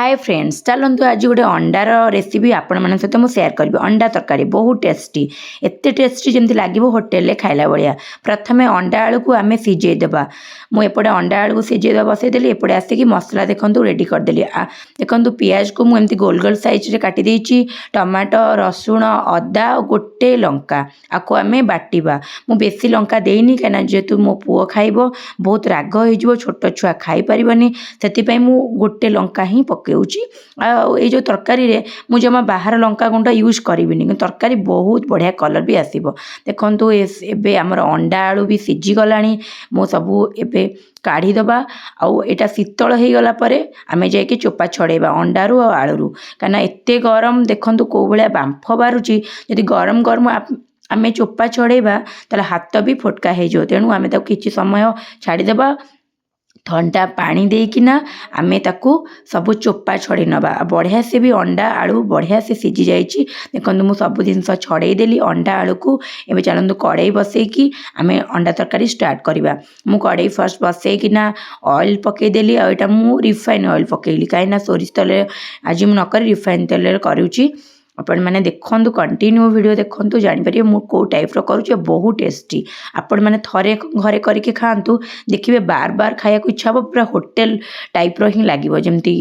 Hi friends चलतु आज गोटे अंडार रेसिपी आपण मान सहित मुझे सेयार करी। अंडा तरकारी बहुत टेस्टी एत टेस्टी जमी लगे होटेल रे खाइला भाया। प्रथमे अंडा आलू को आम सीझेदेवा। मुझे अंडा आलू को सीझेदेवा बसईदेली। एपटे आसिक मसला देखूँ रेडी करदेली। देखो पियाज को मुझे गोल गोल साइज काटी देछि। टमाटो रसुण अदा गोटे लंका आपको आम बाटिबा। मु बेसी लंका देनी कहीं जेहेतु मो पुओ खाइब बहुत राग हो छोट छुआ खाई पारिबनी से गोटे लंका ही पके जो तरकारी रे मु जमा बाहर लंका गुंड यूज करी तरकारी बहुत बढ़िया कलर भी आसीबो। देखंतु एबे हमर अंडा आलू भी सीझी गलानी। मो सबू एबे काढ़ी दबा आउ एटा शीतल हो गला परे आमे जाके चोपा छड़ेबा अंडारू और आलूरू। काना एते गरम देखंतु को भलिया बांफ बारुची। जदि गरम गरम आमे चोपा छड़ेबा ताले हाथ भी फोटका हो जो। तेणु आमे ताको किछि समय छाड़ीदेबा। ठंडा पानी देकिना आमे ताकू सबू चोपा छड़े नबा। बढ़िया से भी अंडा आलू बढ़िया से सीझी जाइए। देखो मुझे सब जिनस छड़ेदेली अंडा आलू को। एवं चलतु कड़े बसईकि आमे अंडा तरकारी स्टार्ट करवा। मु कड़े फर्स्ट बसईकिना ऑयल पकईदेली। आईटा मु रिफाइन ऑयल पकईली कहीं सोरिष तेल आज मु नक रिफाइन तेल करुँची। आपण मैंने देखु कंटिन्यू वीडियो देखु जापर मु कौ टाइप करुँचे बहुत टेस्टी। आपण मैंने थरे घरे करके खातु देखिए बार बार खाया इच्छा हम पूरा होटेल टाइप ही लगे जमती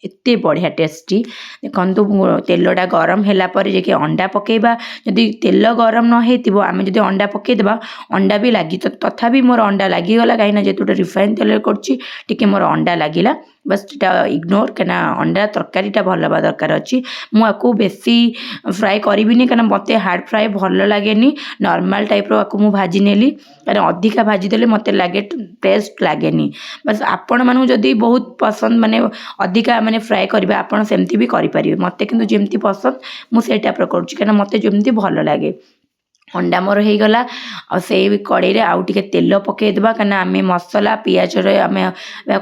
एते बढ़िया टेस्टी। देखंतु तेलटा गरम होला पर जे अंडा पकेबा। जदि तेल गरम न हेतिबो आमे जदि अंडा पकेदेबा अंडा भी लगी तथापि मोर अंडा लागिगला कहीं जेतुटा रिफाइन तेल करछि टिके मोर अंडा लागिला। बस इटा इग्नोर कना अंडा तरकारीटा भल हवा दरकार अच्छी। मुझे बेसी फ्राए करी कहीं मत हार्ड फ्राए भल लगे नॉर्मल टाइप रो मु भाजी नेली कहीं अधिका भाजीदेले मत लगे टेस्ट लगे। बस आपण मानू जदि बहुत पसंद माने अधिका माने फ्राए करबा आपण सेमती भी करि परिबे। मते किंतु जेमती पसंद मु सेई टाइप रो करूछि कना मते जेमती भल लागे। अंडा मोर हो गला से कड़े रे आउ टिके तेल पकईदेवा कहीं आम मसला पियाज आम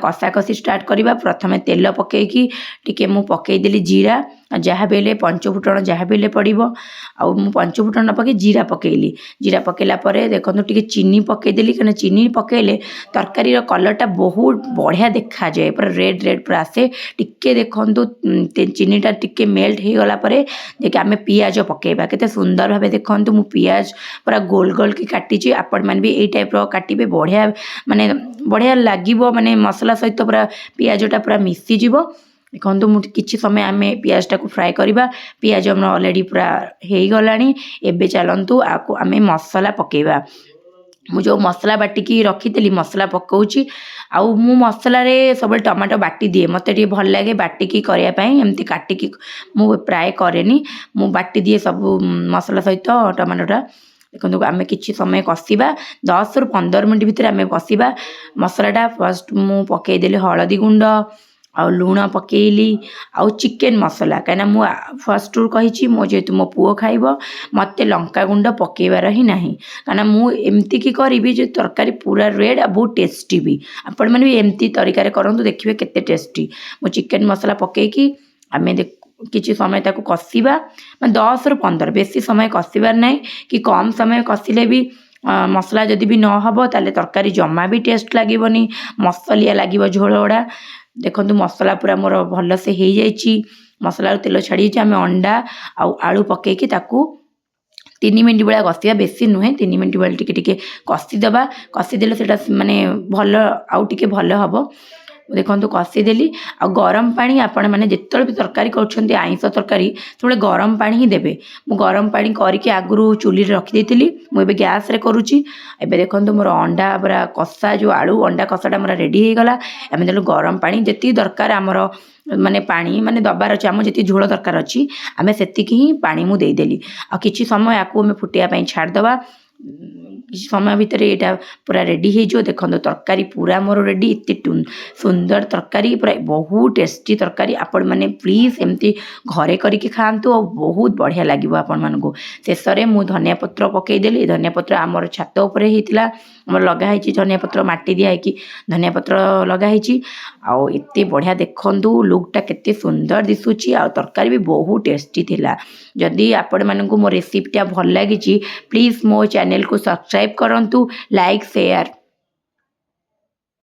कषा कषी स्टार्ट करवा। प्रथमे तेल पकईकी टिके मु पकईदेली जीरा जहाँ भी पंचफुटण जहाँ भी पड़ो आउ मु पंचफुटण न पकई जीरा पकईली। जीरा पकईला देखो टिके चीनी पकईदेली कहीं चीनी पकईले तरकारी कलरटा बहुत बढ़िया देखा जाए पूरा रेड रेड पूरा आसे। टिके देखु चीनीटा टिके मेल्ट हो गला देखिए आम पियाज पकईबा केते सुंदर भाव देखु मु पियाज पूरा गोल गोल की काटी। आपण मैंने भी यही टाइप काटिबे बढ़िया माने बढ़िया लगे माने मसला सहित पूरा पियाजटा पूरा मिसीज। देखो मुझे किसी समय आम पियाजटा को फ्राए करवा। पियाज आम ऑलरेडी पूरा हो गला। एबे चलतु आको आम मसला पकेबा। मु जो मसला बाटिकी रखी मसला पकाउची आउ मु मसला रे सब टमाटो बाटी दिए मत भल लगे बाटिकी करने एमती काटिकी मु प्राय करेनी। मु बाटी दिए सब मसला सहित टमाटोटा। देखो आम किसी समय कषा 10 ରୁ 15 मिनट भितर आम कषा मसलाटा। फर्स्ट मु पकईदेली हलदी गुंड आउ लुण पकईली आउ चिकेन मसला कहीं मु फर्स्ट रू कही मो जेहेतु मो पुओ खाइब मत लंका गुंड पकईबार ही नहीं कहीं मु एमती की करी जो तरकारी पूरा रेड आ बहुत टेस्टी भी। आपण मैंने भी एमती तरीका करंतु देखिए केते टेस्टी। मो चिकेन मसला पकईकी आम किसी समय ताको कषा 10 ରୁ 15 बेसी समय कषार नहीं कि कम समय कषिले भी मसला जदि भी न हबो ताले तरकारी जमा भी टेस्ट लागबनी मसलिया लगे झोल गुड़ा। देखो मसला पूरा मोर भल से हो जाइए। मसला तेल छाड़ी आम अंडा आउ आलू पकईकी ताकू 3 मिनट भाया कषा बेसी नुहे 3 मिनट भाया टिके टिके कषिदेवा। कषिदेले सेटा माने भल आउ टिके भल हबो। देखो कषिदेली आ गरम पानी आपण मैंने जिते भी तरकारी कर आइंस तरकारी सब गरम पानी ही देवे। मु गरम पानी करके आगु चूली रखी मुझे गैस रे करुच्ची। एबे देखो मोर अंडा पूरा कषा जो आलू अंडा कषाटा मोर रेडी हो गला। आम देलु गरम पानी जी दरकार आमर माने पानी माने दबार अच्छे आम जी झोल दरकार अच्छी आम से ही पानी मु देदेली। आ किछि समय आपको आम फुटिया छाड़दवा। किसी समय भितर यहाँ पूरा रेडी हो। देखो तरकारी पूरा मोर रेडी इतनी सुंदर तरकारी पूरा बहुत टेस्टी तरकारी। आपण मैंने प्लीज एमती घरे करके खातु और बहुत बढ़िया लगे आपण मानू। शेष में मुझे धनिया पत्र पकईदेली। धनिया पत्र आमर छात उपरे होता आम लगाई धनिया पत्र मटी दिखाई धनिया पत्र लगाई आउ एते बढ़िया देखु लुकटा केते सुंदर दिशुची आ तरकारी भी बहुत टेस्टी थिला। जदि आपण मानू मो रेसिपीटा भल लगी प्लीज मो चैनल को सब्सक्राइब करंतु लाइक शेयर